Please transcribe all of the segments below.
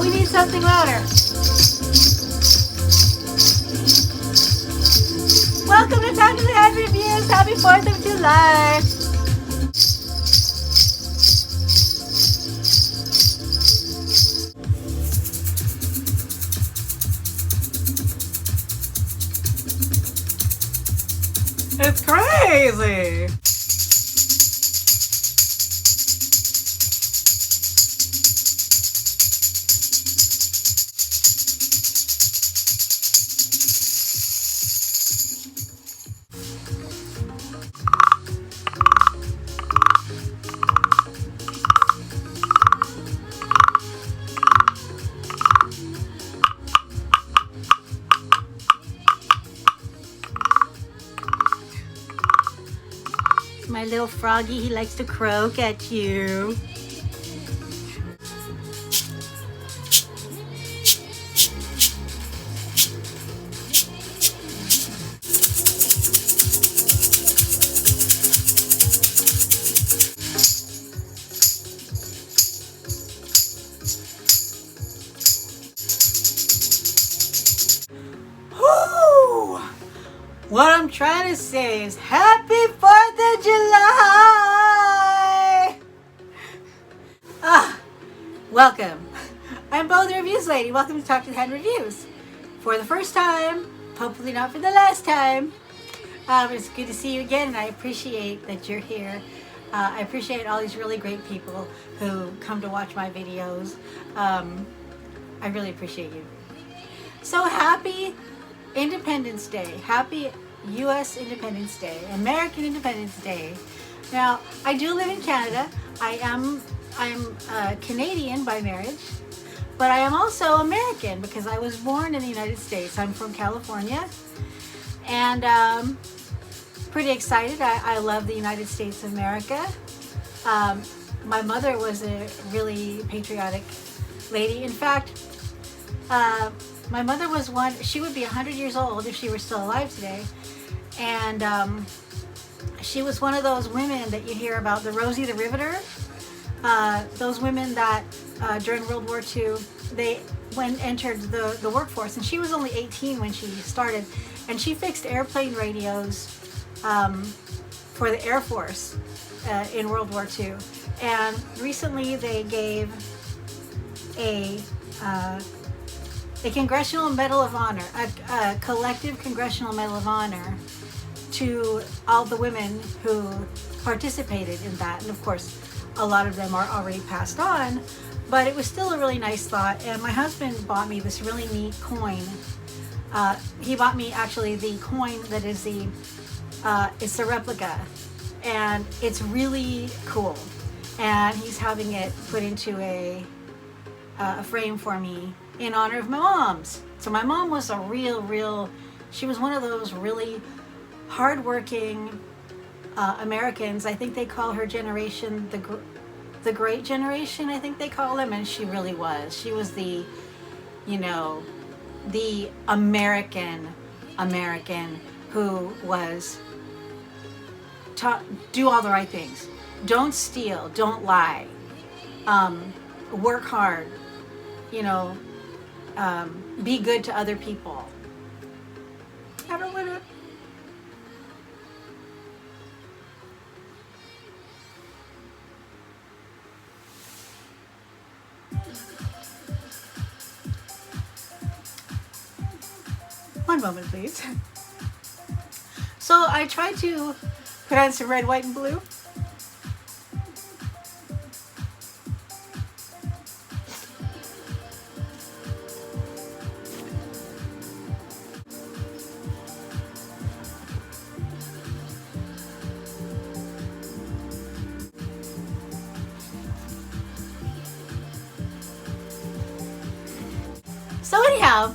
Oh, we need something louder. Welcome to Talk to the Head Reviews. Happy 4th of July. It's crazy. My little froggy, he likes to croak at you. Whoo! What I'm trying to say is happy 4th of July! Welcome. I'm Bo the Reviews Lady. Welcome to Talk to the Head Reviews. For the first time, hopefully not for the last time, it's good to see you again, and I appreciate that you're here. I appreciate all these really great people who come to watch my videos. I really appreciate you. So happy Independence Day. Happy U.S. Independence Day. American Independence Day. Now, I do live in Canada. I'm Canadian by marriage, but I am also American because I was born in the United States. I'm from California, and pretty excited. I love the United States of America. My mother was a really patriotic lady. In fact, my mother was one, she would be 100 years old if she were still alive today. And she was one of those women that you hear about, the Rosie the Riveter. Those women that during World War II, they entered the workforce. And she was only 18 when she started. And she fixed airplane radios for the Air Force in World War II. And recently they gave a Congressional Medal of Honor, a collective Congressional Medal of Honor to all the women who participated in that. And of course, a lot of them are already passed on, but it was still a really nice thought. And my husband bought me this really neat coin. He bought me actually the coin that is it's a replica, and it's really cool. And he's having it put into a frame for me in honor of my mom's. So my mom was a she was one of those really hardworking Americans. I think they call her generation the Great Generation, I think they call them, and she really was. She was the American who was taught, do all the right things. Don't steal, don't lie, work hard, be good to other people. I don't want to. One moment, please. So I tried to put on some red, white, and blue. So anyhow,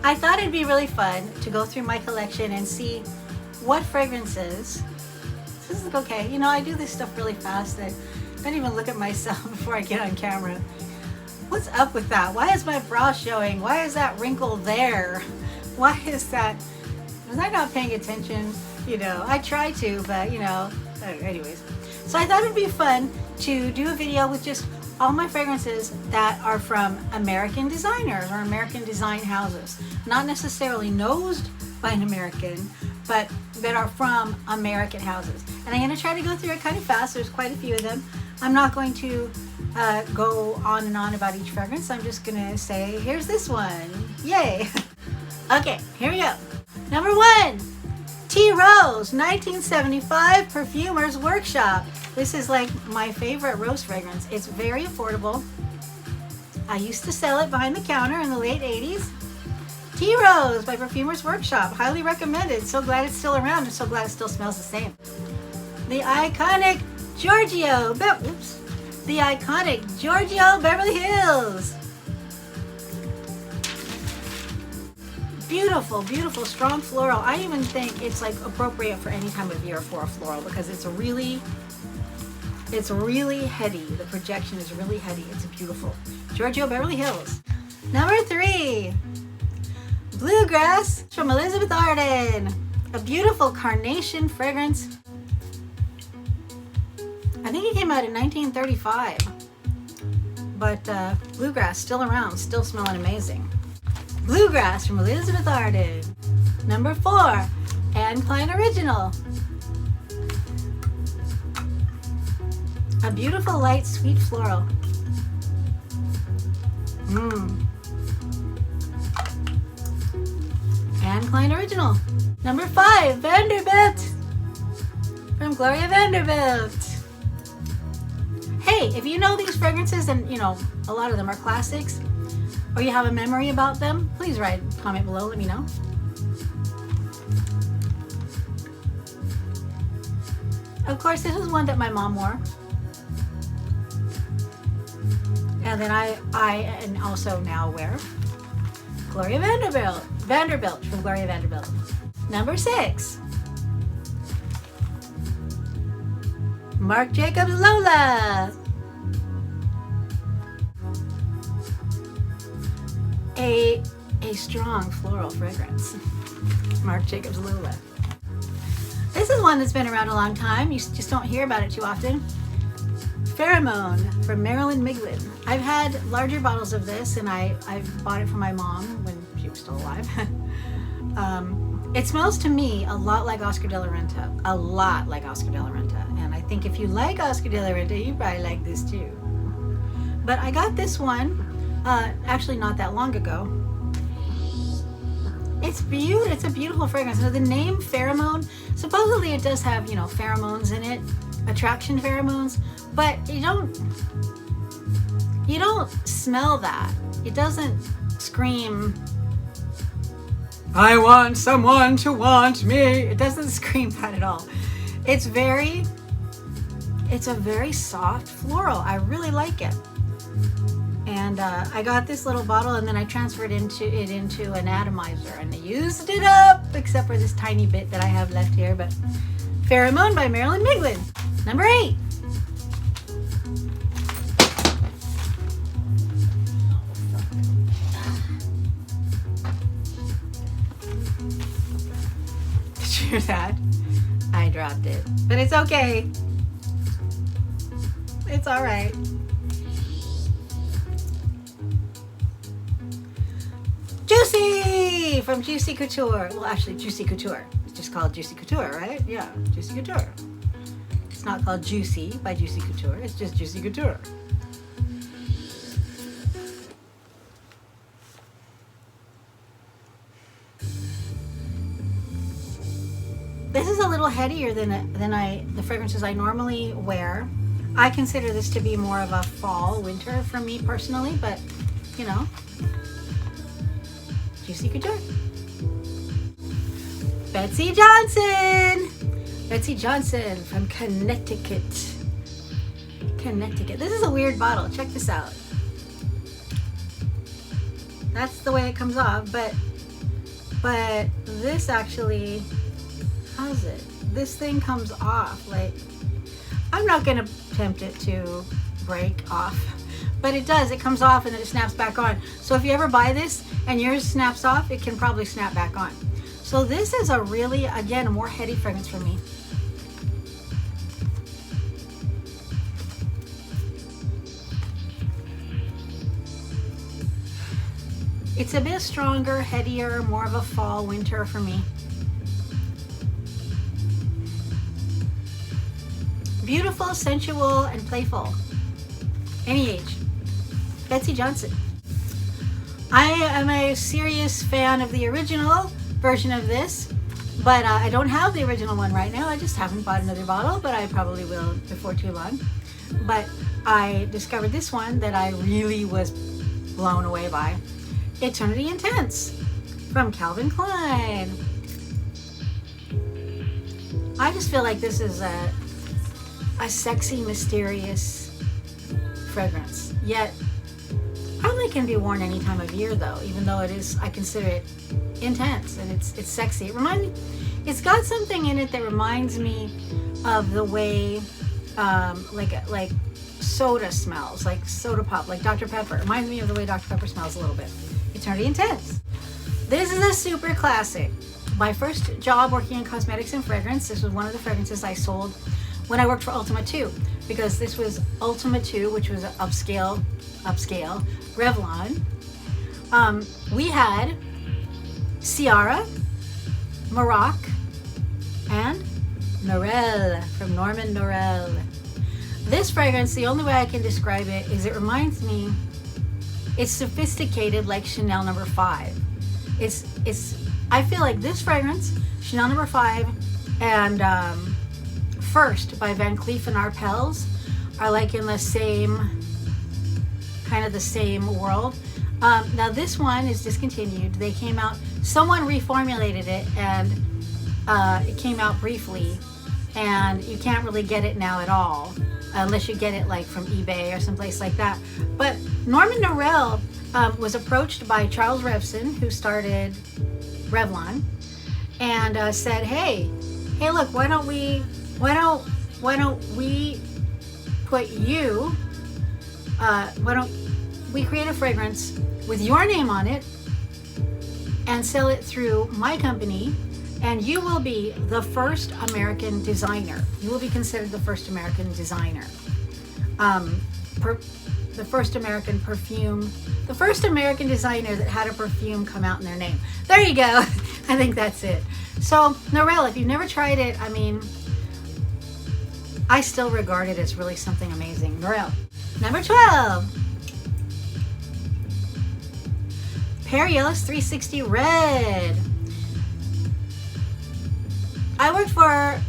I thought it'd be really fun to go through my collection and see what fragrances. This is okay. I do this stuff really fast that I don't even look at myself before I get on camera. What's up with that? Why is my bra showing? Why is that wrinkle there? Why is that? Was I not paying attention? I try to, but anyways. So I thought it'd be fun to do a video with just all my fragrances that are from American designers or American design houses. Not necessarily nosed by an American, but that are from American houses. And I'm going to try to go through it kind of fast. There's quite a few of them. I'm not going to go on and on about each fragrance. I'm just going to say, here's this one. Yay. Okay, here we go. Number 1, Tea Rose, 1975 Perfumer's Workshop. This is like my favorite rose fragrance. It's very affordable. I used to sell it behind the counter in the late 80s. Tea Rose by Perfumer's Workshop. Highly recommended. So glad it's still around and so glad it still smells the same. The iconic Giorgio. The iconic Giorgio Beverly Hills. Beautiful, beautiful, strong floral. I even think it's like appropriate for any time of year for a floral because it's really heady. The projection is really heady. It's beautiful. Giorgio Beverly Hills. Number 3, Bluegrass from Elizabeth Arden. A beautiful carnation fragrance. I think it came out in 1935. But Bluegrass still around, still smelling amazing. Bluegrass from Elizabeth Arden. Number 4, Klein Original. A beautiful light sweet floral. Klein Original. Number 5, Vanderbilt from Gloria Vanderbilt. Hey, if you know these fragrances, and you know a lot of them are classics, or you have a memory about them, please write a comment below, let me know. Of course, this is one that my mom wore. And then I also now wear Gloria Vanderbilt from Gloria Vanderbilt. Number 6, Marc Jacobs Lola. A strong floral fragrance. Marc Jacobs Lola. This is one that's been around a long time. You just don't hear about it too often. Pheremone from Marilyn Miglin. I've had larger bottles of this, and I bought it for my mom when she was still alive. It smells to me a lot like Oscar de la Renta. A lot like Oscar de la Renta. And I think if you like Oscar de la Renta, you probably like this too. But I got this one actually not that long ago. It's beautiful. It's a beautiful fragrance. So the name Pheremone, supposedly it does have, you know, pheromones in it, attraction pheromones, but you don't smell that. It doesn't scream, I want someone to want me. It doesn't scream that at all. It's a very soft floral. I really like it. And I got this little bottle, and then I transferred it into an atomizer, and I used it up, except for this tiny bit that I have left here. But Pheremone by Marilyn Miglin. Number 8. Did you hear that? I dropped it, but it's okay. It's all right. Juicy from JuicyCouture. Well, actually, JuicyCouture. It's just called JuicyCouture, right? Yeah, JuicyCouture. It's not called Juicy by JuicyCouture. It's just JuicyCouture. This is a little headier than the fragrances I normally wear. I consider this to be more of a fall, winter for me personally, but you know. JuicyCouture. Betsey Johnson from Connecticut. This is a weird bottle. Check this out. That's the way it comes off, but this actually, how's it? This thing comes off like, I'm not gonna attempt it to break off, but it does. It comes off and then it snaps back on. So if you ever buy this and yours snaps off, it can probably snap back on. So this is a really, again, a more heady fragrance for me. It's a bit stronger, headier, more of a fall, winter for me. Beautiful, sensual, and playful. Any age. Betsey Johnson. I am a serious fan of the original version of this, but I don't have the original one right now. I just haven't bought another bottle, but I probably will before too long. But I discovered this one that I really was blown away by. Eternity Intense from Calvin Klein. I just feel like this is a sexy, mysterious fragrance. Yet, probably can be worn any time of year though, even though it is, I consider it intense and it's sexy. It's got something in it that reminds me of the way like soda smells, like soda pop, like Dr. Pepper. It reminds me of the way Dr. Pepper smells a little bit. Eternity Intense. This is a super classic. My first job working in cosmetics and fragrance, this was one of the fragrances I sold when I worked for Ultima 2, because this was Ultima 2, which was an upscale Revlon. We had Ciara, Marc, and Norell from Norell. This fragrance, the only way I can describe it is it reminds me, it's sophisticated like Chanel No. 5. I feel like this fragrance, Chanel No. 5, and First by Van Cleef & Arpels are like in the same, kind of the same world. Now this one is discontinued. They came out, someone reformulated it, and it came out briefly, and you can't really get it now at all unless you get it like from eBay or someplace like that. But Norell was approached by Charles Revson, who started Revlon, and said, hey look, why don't we put you, why don't we create a fragrance with your name on it and sell it through my company, and you will be the first American designer. You will be considered the first American designer. The first American perfume, the first American designer that had a perfume come out in their name. There you go. I think that's it. So Norell, if you've never tried it, I mean, I still regard it as really something amazing. Norell. Number 12. Ellis 360 Red. I worked for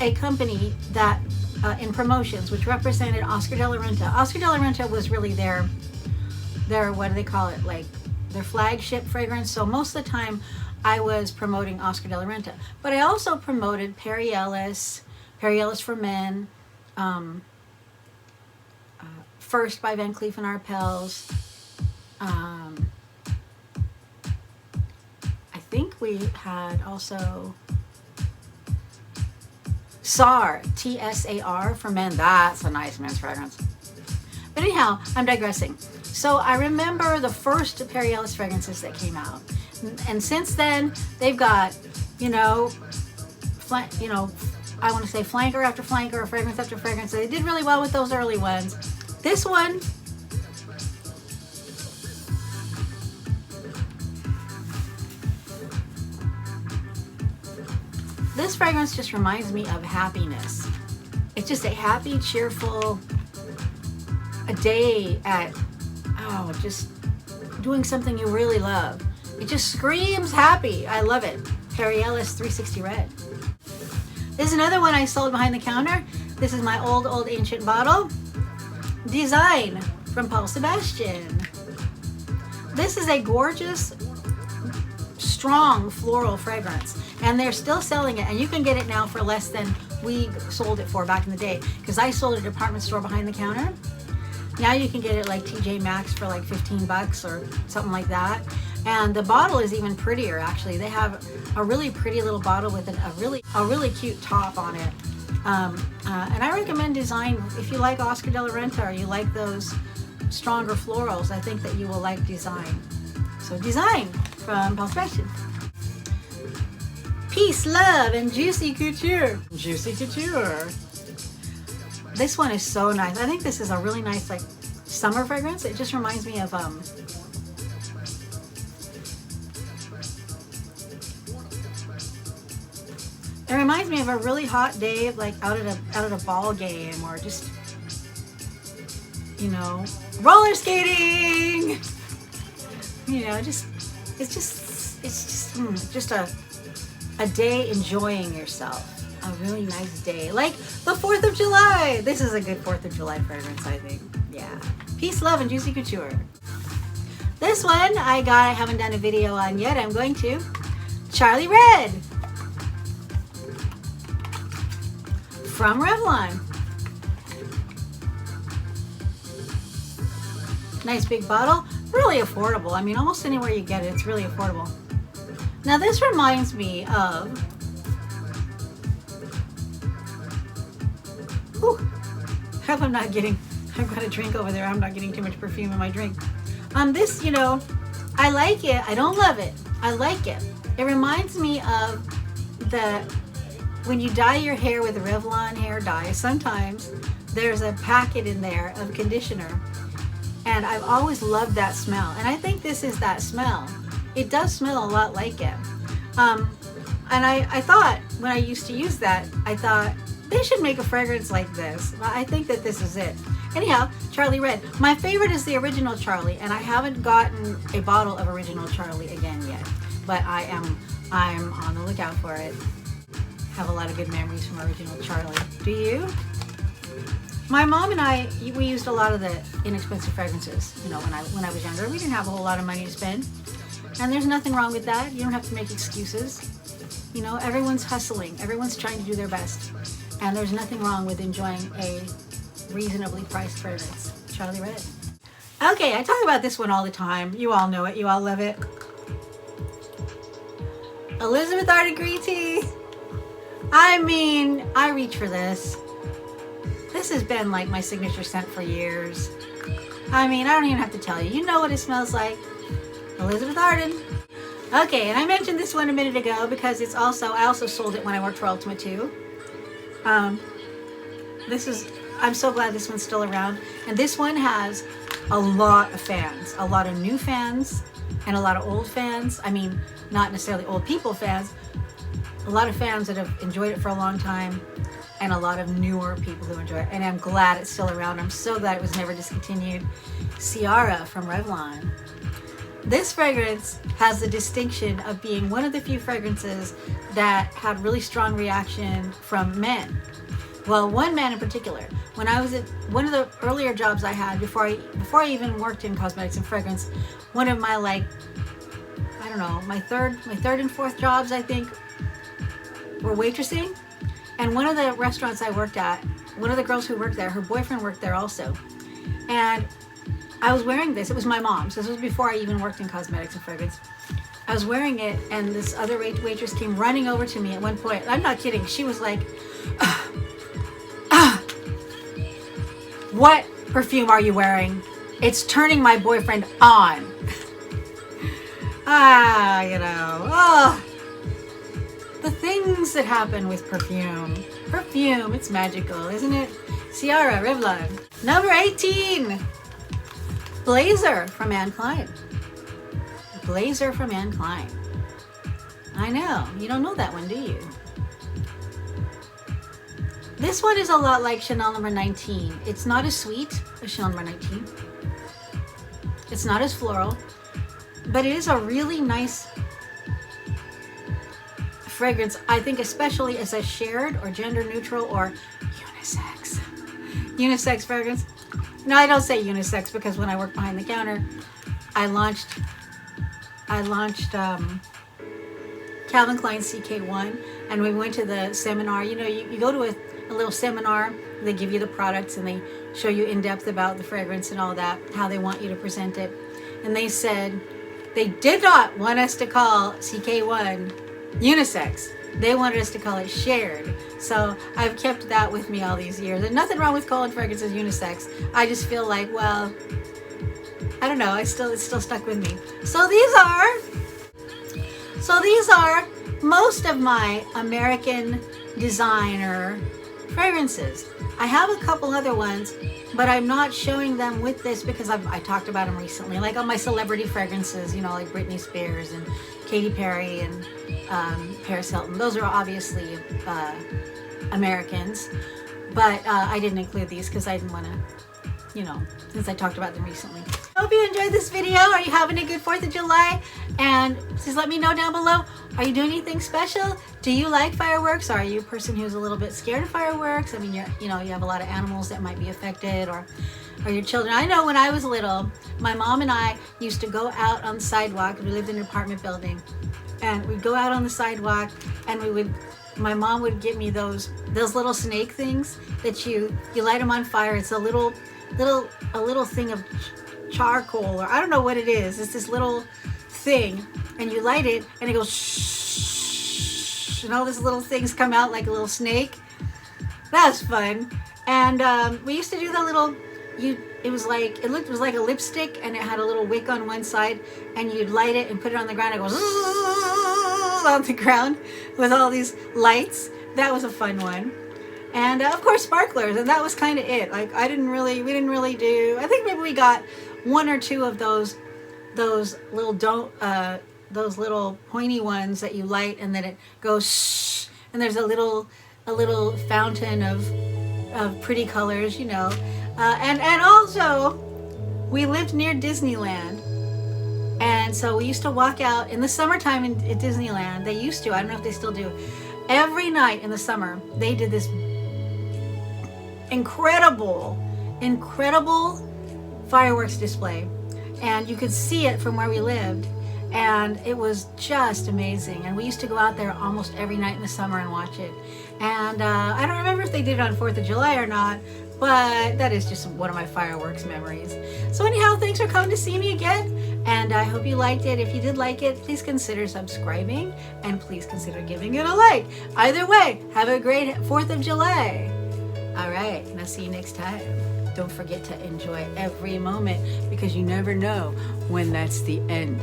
a company that in promotions, which represented Oscar de la Renta. Oscar de la Renta was really their what do they call it, like their flagship fragrance. So most of the time I was promoting Oscar de la Renta, but I also promoted Ellis for Men, First by Van Cleef & Arpels. I think we had also SAR, T-S-A-R for Men. That's a nice men's fragrance. But anyhow, I'm digressing. So I remember the first Ellis fragrances that came out. And since then, they've got, I want to say flanker after flanker, fragrance after fragrance. So they did really well with those early ones. This one, this fragrance just reminds me of happiness. It's just a happy, cheerful, a day at, just doing something you really love. It just screams happy. I love it. Ellis 360 Red. This is another one I sold behind the counter. This is my old ancient bottle. Design from Paul Sebastian. This is a gorgeous, strong floral fragrance, and they're still selling it, and you can get it now for less than we sold it for back in the day, because I sold it at a department store behind the counter. Now you can get it like TJ Maxx for like 15 bucks or something like that. And the bottle is even prettier, actually. They have a really pretty little bottle with a really cute top on it. And I recommend Design. If you like Oscar de la Renta or you like those stronger florals, I think that you will like Design. So Design from Paul Sebastian. Peace, Love, and JuicyCouture. JuicyCouture. This one is so nice. I think this is a really nice like summer fragrance. It just reminds me of It reminds me of a really hot day, like out at a ball game, or just, you know, roller skating. You know, just just a day enjoying yourself. A really nice day, like the 4th of July. This is a good 4th of July fragrance, I think. Yeah. Peace, love, and JuicyCouture. This one I haven't done a video on yet. I'm going to. Charlie Red from Revlon. Nice big bottle. Really affordable. I mean, almost anywhere you get it, it's really affordable. Now this reminds me of, I hope I've got a drink over there. I'm not getting too much perfume in my drink. This, you know, I like it. I don't love it. I like it. It reminds me of when you dye your hair with Revlon hair dye, sometimes there's a packet in there of conditioner. And I've always loved that smell. And I think this is that smell. It does smell a lot like it. And I thought, when I used to use that, I thought, they should make a fragrance like this. I think that this is it. Anyhow, Charlie Red. My favorite is the original Charlie, and I haven't gotten a bottle of original Charlie again yet. But I'm on the lookout for it. Have a lot of good memories from original Charlie. Do you? My mom and I, we used a lot of the inexpensive fragrances. You know, when I was younger, we didn't have a whole lot of money to spend, and there's nothing wrong with that. You don't have to make excuses. You know, everyone's hustling. Everyone's trying to do their best. And there's nothing wrong with enjoying a reasonably priced fragrance. Charlie Red. Okay, I talk about this one all the time. You all know it. You all love it. Elizabeth Arden Green Tea. I mean, I reach for this. This has been like my signature scent for years. I mean, I don't even have to tell you. You know what it smells like. Elizabeth Arden. Okay, and I mentioned this one a minute ago because I also sold it when I worked for Ultimate too. I'm so glad this one's still around. And this one has a lot of fans, a lot of new fans and a lot of old fans. I mean, not necessarily old people fans, a lot of fans that have enjoyed it for a long time and a lot of newer people who enjoy it. And I'm glad it's still around. I'm so glad it was never discontinued. Ciara from Revlon. This fragrance has the distinction of being one of the few fragrances that had really strong reaction from men. Well, one man in particular. When I was at one of the earlier jobs I had before I even worked in cosmetics and fragrance, one of my my third and fourth jobs I think were waitressing. And one of the restaurants I worked at, one of the girls who worked there, her boyfriend worked there also. And I was wearing this. It was my mom's. This was before I even worked in cosmetics and fragrance. I was wearing it, and this other waitress came running over to me at one point. I'm not kidding. She was like, "What perfume are you wearing? It's turning my boyfriend on." You know. Oh, the things that happen with perfume. Perfume, it's magical, isn't it? Ciara, Revlon. Number 18. Blazer from Klein. Blazer from Klein. I know, you don't know that one, do you? This one is a lot like Chanel number 19. It's not as sweet as Chanel number 19. It's not as floral, but it is a really nice fragrance. I think especially as a shared or gender neutral or unisex fragrance. No, I don't say unisex because when I worked behind the counter, I launched Calvin Klein CK1, and we went to the seminar. You know, you go to a little seminar, they give you the products and they show you in depth about the fragrance and all that, how they want you to present it. And they said they did not want us to call CK1 unisex. They wanted us to call it shared. So I've kept that with me all these years. And nothing wrong with calling fragrances unisex. I just feel like, well, I don't know. It's still stuck with me. So these are most of my American designer fragrances. I have a couple other ones, but I'm not showing them with this because I talked about them recently, like on my celebrity fragrances, you know, like Britney Spears and Katy Perry and Paris Hilton. Those are obviously Americans, but I didn't include these because I didn't want to, you know, since I talked about them recently. I hope you enjoyed this video. Are you having a good 4th of July? And please let me know down below. Are you doing anything special? Do you like fireworks? Are you a person who's a little bit scared of fireworks? I mean, you have a lot of animals that might be affected, or your children. I know when I was little, my mom and I used to go out on the sidewalk. We lived in an apartment building, and we'd go out on the sidewalk, and my mom would give me those little snake things that you light them on fire. It's a little thing of charcoal, or I don't know what it is. It's this little thing, and you light it and it goes shh, and all these little things come out like a little snake. That was fun. And we used to do the little, it was like a lipstick, and it had a little wick on one side, and you'd light it and put it on the ground. It goes on the ground with all these lights. That was a fun one. And of course sparklers, and that was kind of it. Like we didn't really do, I think maybe we got 1 or 2 of those little pointy ones that you light, and then it goes shh, and there's a little fountain of pretty colors, you know. And also we lived near Disneyland, and so we used to walk out in the summertime at Disneyland. They used to, I don't know if they still do, every night in the summer they did this incredible fireworks display, and you could see it from where we lived, and it was just amazing. And we used to go out there almost every night in the summer and watch it. And I don't remember if they did it on 4th of July or not, but that is just one of my fireworks memories. So anyhow, thanks for coming to see me again, and I hope you liked it. If you did like it, please consider subscribing, and please consider giving it a like. Either way, have a great 4th of July. All right, and I'll see you next time. Don't forget to enjoy every moment, because you never know when that's the end.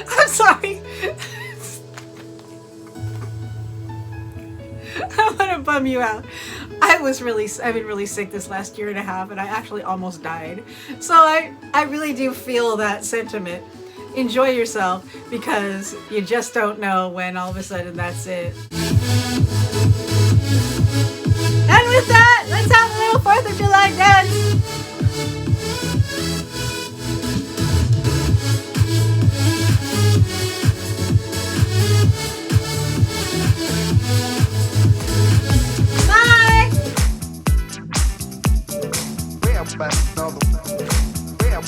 I'm sorry. I want to bum you out. I've been really sick this last year and a half, and I actually almost died. So I really do feel that sentiment. Enjoy yourself, because you just don't know when all of a sudden that's it. And with that, let's have a little 4th of July dance.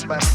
Bye.